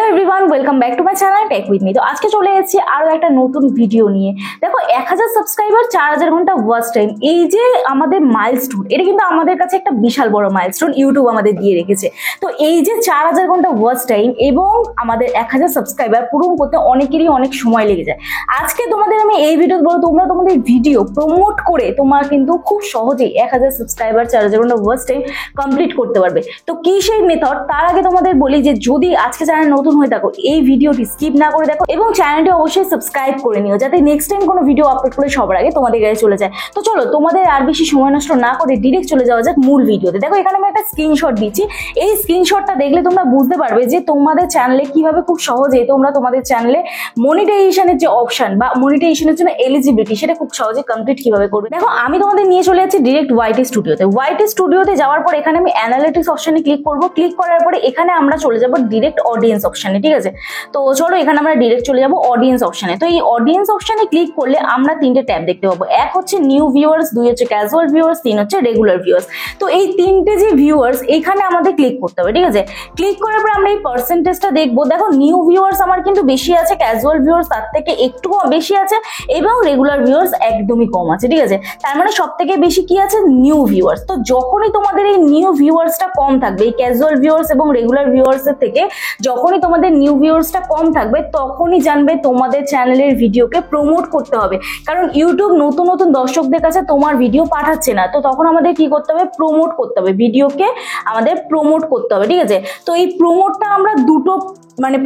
Hello everyone, welcome back to my channel tech with me. তো আজকে চলে এসেছি আরো একটা নতুন ভিডিও নিয়ে। দেখো 1000 সাবস্ক্রাইবার, 4000 ঘন্টা ওয়াচ টাইম, এই যে আমাদের মাইলস্টোন, এটা কিন্তু আমাদের কাছে একটা বিশাল বড় মাইলস্টোন ইউটিউব আমাদের দিয়ে রেখেছে। তো এই যে 4000 ঘন্টা ওয়াচ টাইম এবং আমাদের 1000 সাবস্ক্রাইবার পূরণ করতে অনেকেরই অনেক সময় লেগে যায়। আজকে তোমাদের আমি এই ভিডিও বলবো, তোমরা তোমাদের ভিডিও প্রমোট করে তোমার কিন্তু খুব সহজেই 1000 সাবস্ক্রাইবার, 4000 ঘন্টা ওয়াচ টাইম কমপ্লিট করতে পারবে। তো কি সেই মেথড, তার আগে তোমাদের বলি যে যদি আজকে চ্যানেল নতুন হয়ে থাকো, এই ভিডিওটি স্কিপ না করে দেখো এবং চ্যানেলটি অবশ্যই সাবস্ক্রাইব করে নিও, যাতে নেক্সট টাইম কোনো ভিডিও আপলোড করে সবার আগে তোমাদের কাছে চলে যায়। তো চলো তোমাদের আর বেশি সময় নষ্ট না করে ডিরেক্ট চলে যাওয়া যাক মূল ভিডিওতে। দেখো এখানে আমি একটা স্ক্রিনশট দিচ্ছি, এই স্ক্রিনশটটা দেখলে তোমরা বুঝতে পারবে যে তোমাদের চ্যানেলে কিভাবে খুব সহজে তোমরা তোমাদের চ্যানেলে মনিটাইজেশনের যে অপশন বা মনিটাইজেশনের জন্য এলিজিবিলিটি, সেটা খুব সহজে কমপ্লিট কিভাবে করবে। দেখো আমি তোমাদের নিয়ে চলে যাচ্ছি ডিরেক্ট ওয়াইটি স্টুডিওতে। ওয়াইটি স্টুডিওতে যাওয়ার পর এখানে আমি অ্যানালিটিক্স অপশনে ক্লিক করবো। ক্লিক করার পরে এখানে আমরা চলে যাবো ডিরেক্ট অডিয়েন্স অপশনে, ঠিক আছে। তো চলো এখানে আমরা ডিরেক্ট চলে যাবো অডিয়েন্স অপশনে। তো এই অডিয়েন্স অপশনে ক্লিক করলে আমরা তিনটে ট্যাব দেখতে পাবো। এক হচ্ছে নিউ ভিউয়ার্স, দুই হচ্ছে ক্যাজুয়াল ভিউয়ার্স, তিন হচ্ছে রেগুলার ভিউয়ার্স। তো এই তিনটে যে ভিউয়ার্স এখানে আমাদের ক্লিক করতে হবে, ঠিক আছে। ক্লিক করার পর আমরা এই পার্সেন্টেজটা দেখবো। দেখো নিউ ভিউয়ার্স আমার কিন্তু বেশি আছে, ক্যাজুয়াল ভিউয়ার্স তার থেকে একটু বেশি আছে এবং রেগুলার ভিউয়ার্স একদমই কম আছে, ঠিক আছে। তার মানে সব থেকে বেশি কি আছে, নিউ ভিউয়ার্স। তো যখনই তোমাদের এই নিউ ভিউয়ার্সটা কম থাকবে, এই ক্যাজুয়াল ভিউয়ার্স এবং রেগুলার ভিউয়ার্স এর থেকে যখনই তোমাদের নিউ ভিউয়ার্সটা কম থাকবে, তখনই জানবে তোমাদের চ্যানেলের ভিডিওকে প্রমোট করতে হবে। কারণ ইউটিউব নতুন নতুন দর্শকদের কাছে তোমার ভিডিও পাঠাচ্ছে না, তো তখন আমাদের কি করতে হবে, প্রমোট করতে হবে, ভিডিওকে আমাদের প্রমোট করতে হবে, ঠিক আছে। তো এই প্রমোটটা আমরা দুটো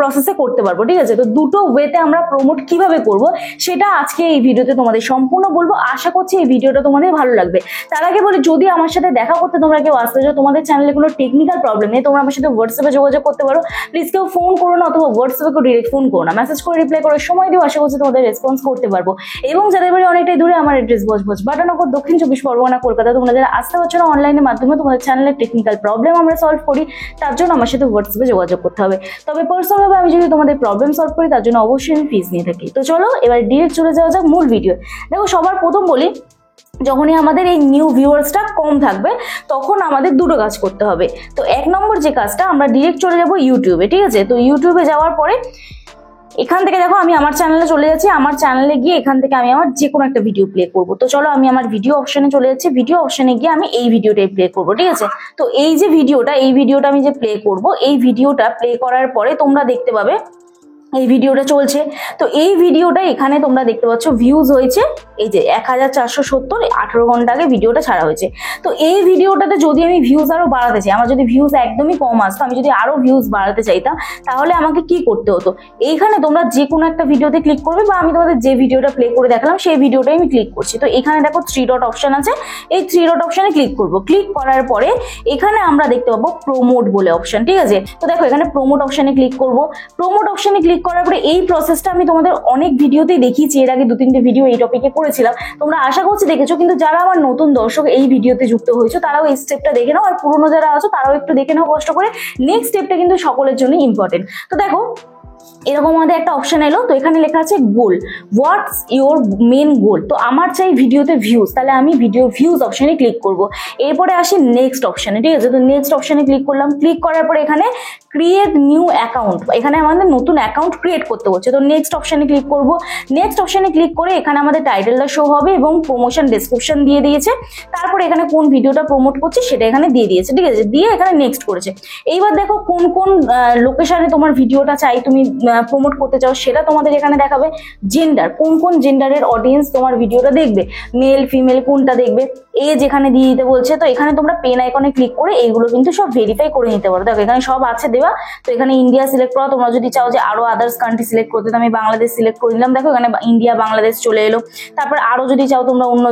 প্রসেসে করতে পারবো, ঠিক আছে। তো দুটো ওয়েতে আমরা প্রমোট কিভাবে করব সেটা আজকে এই ভিডিওতে তোমাদের সম্পূর্ণ বলবো। আশা করছি এই ভিডিওটা তোমাদের ভালো লাগবে। তার আগে বলি, যদি আমার সাথে দেখা করতে তোমরা কেউ আসতে চাও, তোমাদের চ্যানেলে কোনো টেকনিক্যাল প্রবলেম নেই, তোমরা আমার সাথে হোয়াটসঅ্যাপে যোগাযোগ করতে পারো। প্লিজ কেউ ফোন করো না, অথবা হোয়াটসঅ্যাপে কেউ ডিরেক্ট ফোন করো না, মেসেজ করে রিপ্লাই করার সময় দিও। আশা করছি তোমাদের রেসপন্স করতে পারবো। এবং যাদের বাড়ি অনেকটাই দূরে, আমার অ্যাড্রেস বজবজ বাটানগর, দক্ষিণ 24 পরগনা, কলকাতা। তোমরা যারা আসতে পারছো না, অনলাইনের মাধ্যমে তোমাদের চ্যানেলের টেকনিক্যাল প্রবলেম আমরা সলভ করি, তার জন্য আমার সাথে হোয়াটসঅ্যাপে যোগাযোগ করতে হবে। তবে পার্সোনালভাবে আমি যদি তোমাদের প্রবলেম সলভ করি, তার জন্য অবশ্যই আমি ফিস নিয়ে থাকি। তো চলো এবার ডিরেক্ট চলে যাওয়া যাক মূল ভিডিও। দেখো সবার প্রথম বলি, যখনই আমাদের এই নিউ ভিউয়ার্সটা কম থাকবে তখন আমাদের দুটো কাজ করতে হবে। তো এক নম্বর যে কাজটা, আমরা ডিরেক্ট চলে যাব ইউটিউবে, ঠিক আছে। তো ইউটিউবে যাওয়ার পরে এখান থেকে দেখো আমি আমার চ্যানেলে চলে যাচ্ছি। আমার চ্যানেলে গিয়ে এখান থেকে আমি আমার যে কোনো একটা ভিডিও প্লে করব। তো চলো আমি আমার ভিডিও অপশনে চলে যাচ্ছি। ভিডিও অপশনে গিয়ে আমি এই ভিডিওটাই প্লে করব, ঠিক আছে। তো এই যে ভিডিওটা আমি যে প্লে করব, এই ভিডিওটা প্লে করার পরে তোমরা দেখতে পাবে এই ভিডিওটা চলছে। তো এই ভিডিওটা এখানে তোমরা দেখতে পাচ্ছ ভিউজ হয়েছে এই যে 1470, 18 ঘন্টা আগে ভিডিওটা ছাড়া হয়েছে। তো এই ভিডিওটাতে যদি আমি ভিউজ আরো বাড়াতে চাই, আমার যদি ভিউজ একদমই কম আসতো, আমি যদি আরো ভিউজ বাড়াতে চাইতাম, তাহলে আমাকে কি করতে হতো, এইখানে তোমরা যে কোনো একটা ভিডিওতে ক্লিক করবে, বা আমি তোমাদের যে ভিডিওটা প্লে করে দেখালাম সেই ভিডিওটাই আমি ক্লিক করছি। তো এখানে দেখো 3 ডট অপশন আছে, এই 3 ডট অপশনে ক্লিক করব। ক্লিক করার পরে এখানে আমরা দেখতে পাবো প্রমোট বলে অপশন, ঠিক আছে। তো দেখো এখানে প্রমোট অপশনে ক্লিক করব। প্রমোট অপশনে ক্লিক করার পরে এই প্রসেসটা আমি তোমাদের অনেক ভিডিওতেই দেখিয়েছি, এর আগে 2-3টে ভিডিও এই টপিকে করেছিলাম, তোমরা আশা করছি দেখেছো। কিন্তু যারা আমার নতুন দর্শক এই ভিডিওতে যুক্ত হয়েছে, তারাও এই স্টেপটা দেখে নাও, আর পুরোনো যারা আছো তারাও একটু দেখে নাও কষ্ট করে। নেক্সট স্টেপটা কিন্তু সকলের জন্য ইম্পর্টেন্ট। তো দেখো এরকম আমাদের একটা অপশন এলো। তো এখানে লেখা আছে গোল, হোয়াটস ইউর মেন গোল। তো আমার চাই ভিডিওতে ভিউজ, তাহলে আমি ভিডিও ভিউজ অপশনে ক্লিক করব। এরপরে আসি নেক্সট অপশনে, ঠিক আছে। তো নেক্সট অপশনে ক্লিক করলাম। ক্লিক করার পরে এখানে ক্রিয়েট নিউ অ্যাকাউন্ট, এখানে আমাদের নতুন অ্যাকাউন্ট ক্রিয়েট করতে হচ্ছে। তো নেক্সট অপশনে ক্লিক করব। নেক্সট অপশনে ক্লিক করে এখানে আমাদের টাইটেলটা শো হবে এবং প্রমোশন ডেসক্রিপশন দিয়ে দিয়েছে। তারপরে এখানে কোন ভিডিওটা প্রমোট করছে সেটা এখানে দিয়ে দিয়েছে, ঠিক আছে। দিয়ে এখানে নেক্সট করেছে। এইবার দেখো কোন কোন লোকেশনে তোমার ভিডিওটা চাই তুমি প্রমোট করতে চাও, সেটা তোমাদের এখানে দেখাবে। জেন্ডার, কোন কোন জেন্ডারের অডিয়েন্স তোমার ভিডিওটা দেখবে, মেল ফিমেল কোনটা দেখবে, এজ এখানে দিয়ে দিতে বলছে। তো এখানে তোমরা পেন আইকনে ক্লিক করে এইগুলো কিন্তু সব ভেরিফাই করে নিতে পারো। দেখো এখানে সব আছে দেওয়া। তো এখানে ইন্ডিয়া সিলেক্ট করা, তোমরা যদি চাও যে আরো আদার্স কান্ট্রি সিলেক্ট করতে, তো আমি বাংলাদেশ সিলেক্ট করে নিলাম। দেখো এখানে ইন্ডিয়া বাংলাদেশ চলে এলো। তারপর আরো যদি চাও তোমরা অন্য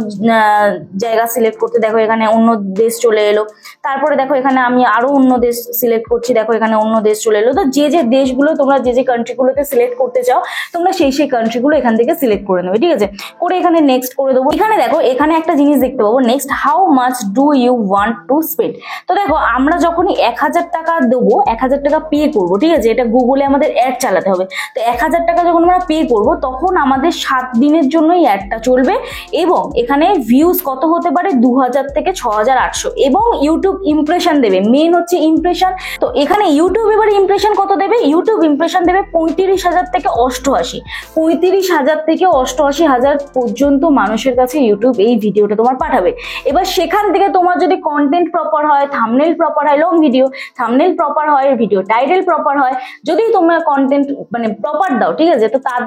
জায়গা সিলেক্ট করতে, দেখো এখানে অন্য দেশ চলে এলো। তারপরে দেখো এখানে আমি আরো অন্য দেশ সিলেক্ট করছি, দেখো এখানে অন্য দেশ চলে এলো। তো যে যে দেশগুলো তোমরা যে যে কান্ট্রিগুলোতে সিলেক্ট করতে চাও, তোমরা সেই সেই কান্ট্রিগুলো এখান থেকে সিলেক্ট করে নেবে, ঠিক আছে। করে এখানে নেক্সট করে দেবো। এখানে দেখো এখানে একটা জিনিস দেখতে পাবো, next how much do you want to spend. তো দেখো আমরা যখনই 1000 টাকা দেবো, 1000 টাকা পে করবো, ঠিক আছে, এটা গুগলে আমাদের অ্যাড চালাতে হবে। তো 1000 টাকা যখন আমরা পে করবো তখন আমাদের 7 দিনের জন্যই অ্যাডটা চলবে এবং এখানে ভিউজ কত হতে পারে 2000 থেকে 6800 এবং ইউটিউব ইমপ্রেশন দেবে, মেন হচ্ছে ইমপ্রেশন। তো এখানে ইউটিউব এবার ইমপ্রেশন কত দেবে, ইউটিউব ইমপ্রেশন দেবে 35,000 থেকে 88, 35,000 থেকে 88,000 পর্যন্ত মানুষের কাছে ইউটিউব এই ভিডিওটা তোমার পাঠাবে। এবার সেখান থেকে তোমার যদি কন্টেন্ট প্রপার হয়, থাম্বনেল প্রপার হয়, লং ভিডিও থাম্বনেল প্রপার হয়, ভিডিও টাইটেল প্রপার হয়, যদি তোমরা কন্টেন্ট মানে প্রপার দাও, ঠিক আছে, তো তার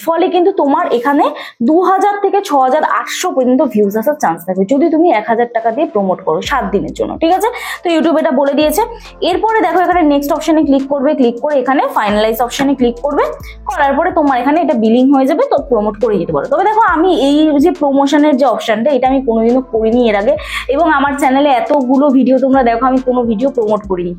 ফলে কিন্তু তোমার এখানে 2000 থেকে 6800 পর্যন্ত ভিউজ আসার চান্স থাকবে যদি তুমি 1000 টাকা দিয়ে প্রমোট করো 7 দিনের জন্য, ঠিক আছে। তো ইউটিউব এটা বলে দিয়েছে। এরপরে দেখো এখানে নেক্সট অপশনে ক্লিক করবে, ক্লিক করে এখানে ফাইনালাইজ অপশনে ক্লিক করবে, করার পরে তোমার এখানে এটা বিলিং হয়ে যাবে, তো প্রমোট করে দিতে পারো। তবে দেখো আমি এই যে প্রমোশনের যে অপশনটা, এটা আমি কোনোদিনও করিনি এর আগে এবং আমার চ্যানেলে এতগুলো ভিডিও তোমরা দেখো, আমি কোনো ভিডিও প্রমোট করিনি।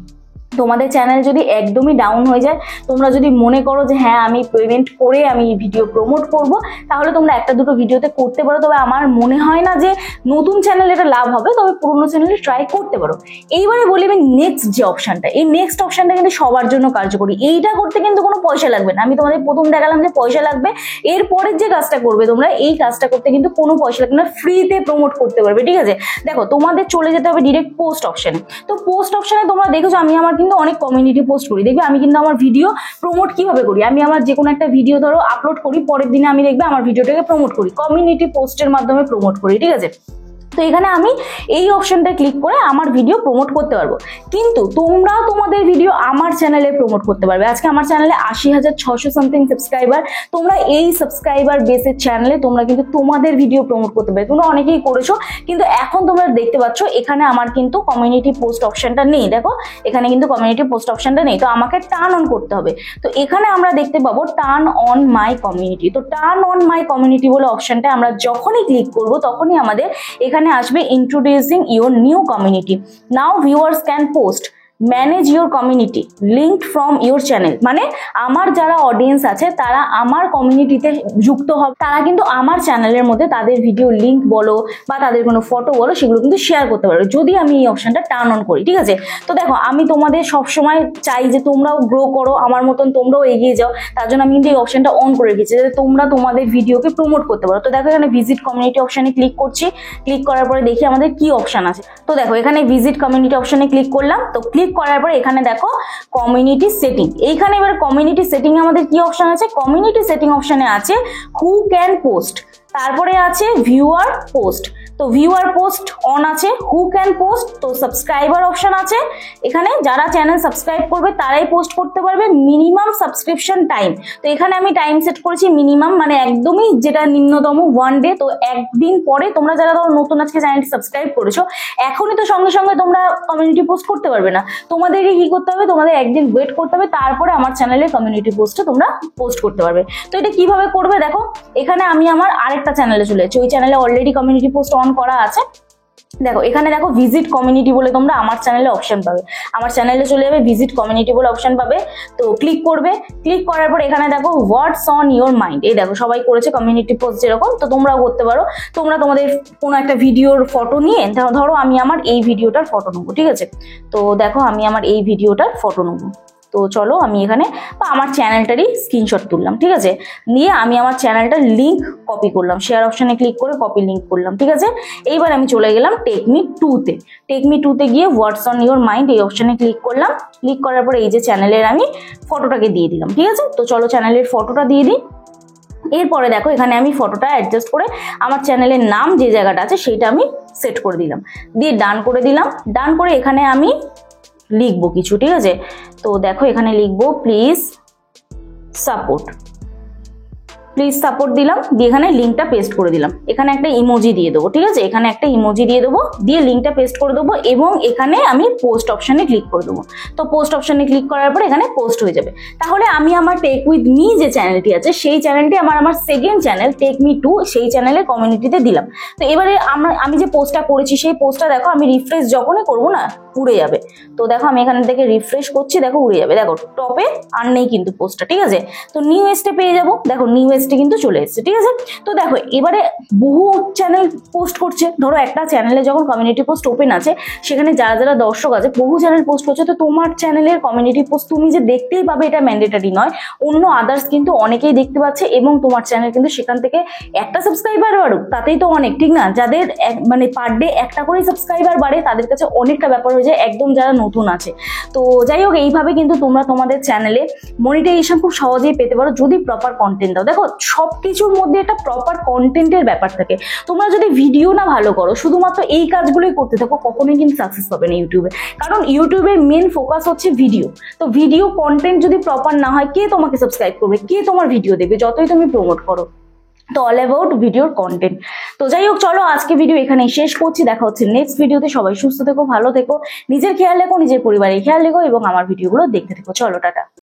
তোমাদের চ্যানেল যদি একদমই ডাউন হয়ে যায়, তোমরা যদি মনে করো যে হ্যাঁ আমি পেমেন্ট করে আমি ভিডিও প্রমোট করব, তাহলে তোমরা একটা দুটো ভিডিওতে করতে পারো। তবে আমার মনে হয় না যে নতুন চ্যানেল এটা লাভ হবে, তবে পুরোনো চ্যানেলে ট্রাই করতে পারো। এইবারে বলি আমি নেক্সট যে অপশনটা, এই নেক্সট অপশনটা কিন্তু সবার জন্য কার্যকরী। এইটা করতে কিন্তু কোনো পয়সা লাগবে না, আমি তোমাদের প্রথম দেখালাম যে পয়সা লাগবে। এরপরের যে কাজটা করবে তোমরা, এই কাজটা করতে কিন্তু কোনো পয়সা লাগবে না, ফ্রিতে প্রমোট করতে পারবে, ঠিক আছে। দেখো তোমাদের চলে যেতে হবে ডিরেক্ট পোস্ট অপশনে। তো পোস্ট অপশনে তোমরা দেখেছো আমি আমার কিন্তু অনেক কমিউনিটি পোস্ট করি, দেখবে আমি কিন্তু আমার ভিডিও প্রমোট কিভাবে করি। আমি আমার যে কোনো একটা ভিডিও ধরো আপলোড করি, পরের দিনে আমি দেখবে আমার ভিডিওটাকে প্রমোট করি, কমিউনিটি পোস্টের মাধ্যমে প্রমোট করি, ঠিক আছে। তো এখানে আমি এই অপশনটা ক্লিক করে আমার ভিডিও প্রমোট করতে পারবো। কিন্তু তোমরাও তোমাদের ভিডিও আমার চ্যানেলে প্রমোট করতে পারবে। আজকে আমার চ্যানেলে 80,600 সামথিং সাবস্ক্রাইবার। তোমরা এই সাবস্ক্রাইবার বেসের চ্যানেলে তোমরা কিন্তু তোমাদের ভিডিও প্রমোট করতে পারবে। তোমরা অনেকেই করেছো, কিন্তু এখন তোমরা দেখতে পাচ্ছ এখানে আমার কিন্তু কমিউনিটি পোস্ট অপশনটা নেই। দেখো এখানে কিন্তু কমিউনিটি পোস্ট অপশনটা নেই, তো আমাকে টার্ন অন করতে হবে। তো এখানে আমরা দেখতে পাবো টার্ন অন মাই কমিউনিটি। তো টার্ন অন মাই কমিউনিটি বলে অপশনটা আমরা যখনই ক্লিক করব তখনই আমাদের এখানে আসবে introducing your new community, now viewers can post, manage your community, linked from your channel. মানে আমার যারা অডিয়েন্স আছে তারা আমার কমিউনিটিতে যুক্ত হবে, তারা কিন্তু আমার চ্যানেলের মধ্যে তাদের ভিডিও লিঙ্ক বলো বা তাদের কোনো ফটো বলো সেগুলো কিন্তু শেয়ার করতে পারবে যদি আমি এই অপশনটা টার্ন অন করি, ঠিক আছে। তো দেখো আমি তোমাদের সবসময় চাই যে তোমরাও গ্রো করো, আমার মতন তোমরাও এগিয়ে যাও, তার জন্য আমি কিন্তু এই অপশনটা অন করে রেখেছি যাতে তোমরা তোমাদের ভিডিওকে প্রমোট করতে পারো। তো দেখো এখানে ভিজিট কমিউনিটি অপশনে ক্লিক করছি, ক্লিক করার পরে দেখি আমাদের কি অপশন আছে। তো দেখো এখানে ভিজিট কমিউনিটি অপশনে ক্লিক করলাম, তো ক্লিক করার পরে এখানে দেখো কমিউনিটি সেটিং। এইখানে এবার কমিউনিটি সেটিং এ আমাদের কি অপশন আছে, কমিউনিটি সেটিং অপশনে আছে হু ক্যান পোস্ট, তারপরে আছে ভিউয়ার পোস্ট। তো ভিউয়ার পোস্ট অন আছে, হু ক্যান পোস্ট, তো সাবস্ক্রাইবার অপশন আছে। এখানে যারা চ্যানেল সাবস্ক্রাইব করবে তারাই পোস্ট করতে পারবে, মিনিমাম সাবস্ক্রিপশন টাইম। তো এখানে আমি টাইম সেট করেছি মিনিমাম, মানে একদমই যেটা নিম্নতম 1 ডে। তো একদিন পরে তোমরা যারা ধরো নতুন আজকে চ্যানেলটি সাবস্ক্রাইব করেছো, এখনই তো সঙ্গে সঙ্গে তোমরা কমিউনিটি পোস্ট করতে পারবে না, তোমাদেরকে কি করতে হবে, তোমাদের একদিন ওয়েট করতে হবে, তারপরে আমার চ্যানেলের কমিউনিটি পোস্টে তোমরা পোস্ট করতে পারবে। তো এটা কিভাবে করবে দেখো, এখানে আমি আমার আরেকটা চ্যানেলে চলে যাচ্ছি, ওই চ্যানেলে অলরেডি কমিউনিটি পোস্ট অন করা আছে। দেখো এখানে দেখো ভিজিট কমিউনিটি বলে তোমরা আমার চ্যানেলে অপশন পাবে, আমার চ্যানেলে চলে যাবে ভিজিট কমিউনিটি বলে অপশন পাবে। তো ক্লিক করবে, ক্লিক করার পর এখানে দেখো হোয়াটস অন ইউর মাইন্ড, এই দেখো সবাই করেছে কমিউনিটি পোস্ট যেরকম, তো তোমরাও করতে পারো। তোমরা তোমাদের কোনো একটা ভিডিওর ফটো নিয়ে ধরো আমি আমার এই ভিডিওটার ফটো নেবো, ঠিক আছে। তো দেখো আমি আমার এই ভিডিওটার ফটো নেবো, তো চলো আমি এখানে বা আমার চ্যানেলটারই স্ক্রিনশট তুললাম, ঠিক আছে। নিয়ে আমি আমার চ্যানেলটার লিঙ্ক কপি করলাম, শেয়ার অপশনে ক্লিক করে কপি লিঙ্ক করলাম, ঠিক আছে। এইবার আমি চলে গেলাম টেকমি 2-তে। টেকমি 2-তে গিয়ে হোয়াটস অন ইউর মাইন্ড এই অপশনে ক্লিক করলাম, ক্লিক করার পরে এই যে চ্যানেলের আমি ফটোটাকে দিয়ে দিলাম, ঠিক আছে। তো চলো চ্যানেলের ফটোটা দিয়ে দিই। এরপরে দেখো এখানে আমি ফটোটা অ্যাডজাস্ট করে আমার চ্যানেলের নাম যে জায়গাটা আছে সেইটা আমি সেট করে দিলাম, দিয়ে ডান করে দিলাম। ডান করে এখানে আমি লিখবো কিছু, ঠিক আছে। তো দেখো এখানে লিখবো প্লিজ সাপোর্ট, প্লিজ সাপোর্ট দিলাম, দিয়ে এখানে লিঙ্কটা পেস্ট করে দিলাম। এখানে একটা ইমোজি দিয়ে দেবো, ঠিক আছে, এখানে একটা ইমোজি দিয়ে দেবো, দিয়ে লিঙ্কটা পেস্ট করে দেবো এবং এখানে আমি পোস্ট অপশনে ক্লিক করে দেবো। তো পোস্ট অপশনে ক্লিক করার পর এখানে পোস্ট হয়ে যাবে। তাহলে আমি আমার টেক উইথ মি যে চ্যানেলটি আছে সেই চ্যানেলটি আমার সেকেন্ড চ্যানেল টেকমি 2 সেই চ্যানেলের কমিউনিটিতে দিলাম। তো এবারে আমি যে পোস্টটা করেছি সেই পোস্টটা দেখো আমি রিফ্রেশ যখনই করবো না উড়ে যাবে। তো দেখো আমি এখান থেকে রিফ্রেশ করছি, দেখো উড়ে যাবে, দেখো টপে আর নেই কিন্তু পোস্টটা, ঠিক আছে। তো নিউ এস্টে পেয়ে যাবো, দেখো নিউ এস্টে কিন্তু চলে এসেছে, ঠিক আছে। তো দেখো এবারে বহু চ্যানেল পোস্ট করছে, ধরো একটা চ্যানেলে যখন কমিউনিটি পোস্ট ওপেন আছে সেখানে যারা যারা দর্শক আছে বহু চ্যানেল পোস্ট করছে, তো তোমার চ্যানেলের কমিউনিটি পোস্ট তুমি যে দেখতেই পাবে এটা ম্যান্ডেটরি নয়, অন্য আদার্স কিন্তু অনেকেই দেখতে পাচ্ছে এবং তোমার চ্যানেল কিন্তু সেখান থেকে একটা সাবস্ক্রাইবার বাড়ুক তাতেই তো অনেক, ঠিক না। যাদের মানে পার ডে একটা করে সাবস্ক্রাইবার বাড়ে তাদের কাছে অনেকটা ব্যাপার হয়ে যায়, একদম যারা নতুন আছে। তো যাই হোক, এইভাবে কিন্তু তোমরা তোমাদের চ্যানেলে মনিটাইজেশন খুব সহজেই পেতে পারো যদি প্রপার কন্টেন্ট দাও। দেখো সবকিছুর মধ্যে একটা প্রপার কন্টেন্টের ব্যাপার থাকে, তোমরা যদি ভিডিও না ভালো করো, শুধুমাত্র এই কাজগুলোই করতে থাকো, কখনোই কিন্তু সাকসেস পাবে না ইউটিউবে। কারণ ইউটিউবের মেন ফোকাস হচ্ছে ভিডিও। তো ভিডিও কন্টেন্ট যদি প্রপার না হয়, কে তোমাকে সাবস্ক্রাইব করবে, কে তোমার ভিডিও দেখবে যতই তুমি প্রমোট করো। তো অল অ্যাবাউট ভিডিওর কন্টেন্ট। তো যাই হোক, চলো আজকে ভিডিও এখানেই শেষ করছি, দেখা হচ্ছে নেক্সট ভিডিওতে। সবাই সুস্থ থেকো, ভালো থেকো, নিজের খেয়াল রেখো, নিজের পরিবারের খেয়াল রেখো এবং আমার ভিডিওগুলো দেখতে থেকো। চলো টাটা।